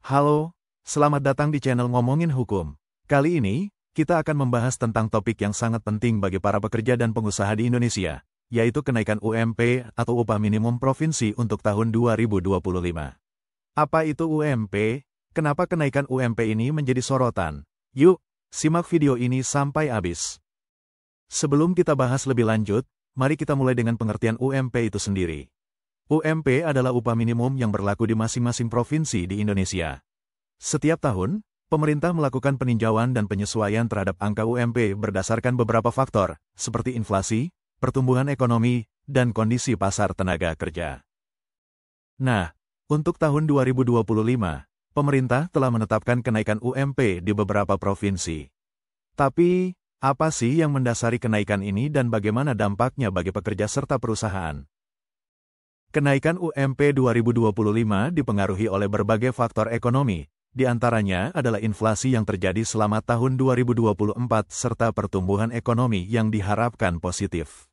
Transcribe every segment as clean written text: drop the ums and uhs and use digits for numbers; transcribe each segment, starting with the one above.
Halo, selamat datang di channel Ngomongin Hukum. Kali ini, kita akan membahas tentang topik yang sangat penting bagi para pekerja dan pengusaha di Indonesia, yaitu kenaikan UMP atau Upah Minimum Provinsi untuk tahun 2025. Apa itu UMP? Kenapa kenaikan UMP ini menjadi sorotan? Yuk, simak video ini sampai habis. Sebelum kita bahas lebih lanjut, mari kita mulai dengan pengertian UMP itu sendiri. UMP adalah upah minimum yang berlaku di masing-masing provinsi di Indonesia. Setiap tahun, pemerintah melakukan peninjauan dan penyesuaian terhadap angka UMP berdasarkan beberapa faktor, seperti inflasi, pertumbuhan ekonomi, dan kondisi pasar tenaga kerja. Nah, untuk tahun 2025, pemerintah telah menetapkan kenaikan UMP di beberapa provinsi. Tapi, apa sih yang mendasari kenaikan ini dan bagaimana dampaknya bagi pekerja serta perusahaan? Kenaikan UMP 2025 dipengaruhi oleh berbagai faktor ekonomi, di antaranya adalah inflasi yang terjadi selama tahun 2024 serta pertumbuhan ekonomi yang diharapkan positif.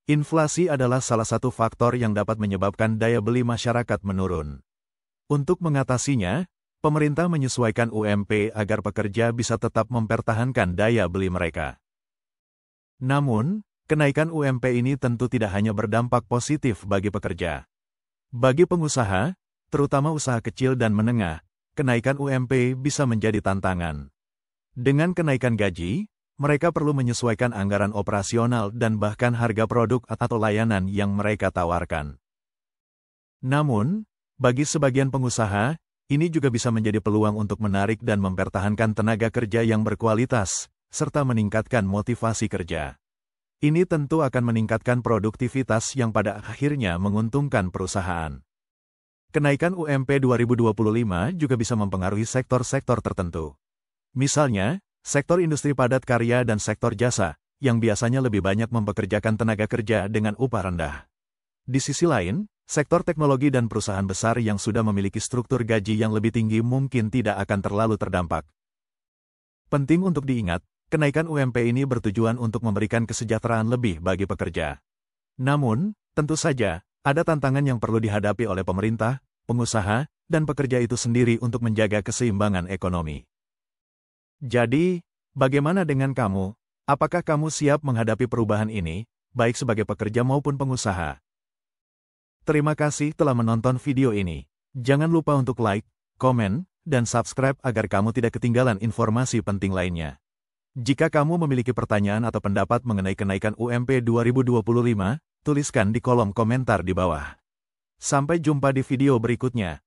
Inflasi adalah salah satu faktor yang dapat menyebabkan daya beli masyarakat menurun. Untuk mengatasinya, pemerintah menyesuaikan UMP agar pekerja bisa tetap mempertahankan daya beli mereka. Namun, kenaikan UMP ini tentu tidak hanya berdampak positif bagi pekerja. Bagi pengusaha, terutama usaha kecil dan menengah, kenaikan UMP bisa menjadi tantangan. Dengan kenaikan gaji, mereka perlu menyesuaikan anggaran operasional dan bahkan harga produk atau layanan yang mereka tawarkan. Namun, bagi sebagian pengusaha, ini juga bisa menjadi peluang untuk menarik dan mempertahankan tenaga kerja yang berkualitas, serta meningkatkan motivasi kerja. Ini tentu akan meningkatkan produktivitas yang pada akhirnya menguntungkan perusahaan. Kenaikan UMP 2025 juga bisa mempengaruhi sektor-sektor tertentu. Misalnya, sektor industri padat karya dan sektor jasa, yang biasanya lebih banyak mempekerjakan tenaga kerja dengan upah rendah. Di sisi lain, sektor teknologi dan perusahaan besar yang sudah memiliki struktur gaji yang lebih tinggi mungkin tidak akan terlalu terdampak. Penting untuk diingat, kenaikan UMP ini bertujuan untuk memberikan kesejahteraan lebih bagi pekerja. Namun, tentu saja, ada tantangan yang perlu dihadapi oleh pemerintah, pengusaha, dan pekerja itu sendiri untuk menjaga keseimbangan ekonomi. Jadi, bagaimana dengan kamu? Apakah kamu siap menghadapi perubahan ini, baik sebagai pekerja maupun pengusaha? Terima kasih telah menonton video ini. Jangan lupa untuk like, komen, dan subscribe agar kamu tidak ketinggalan informasi penting lainnya. Jika kamu memiliki pertanyaan atau pendapat mengenai kenaikan UMP 2025, tuliskan di kolom komentar di bawah. Sampai jumpa di video berikutnya.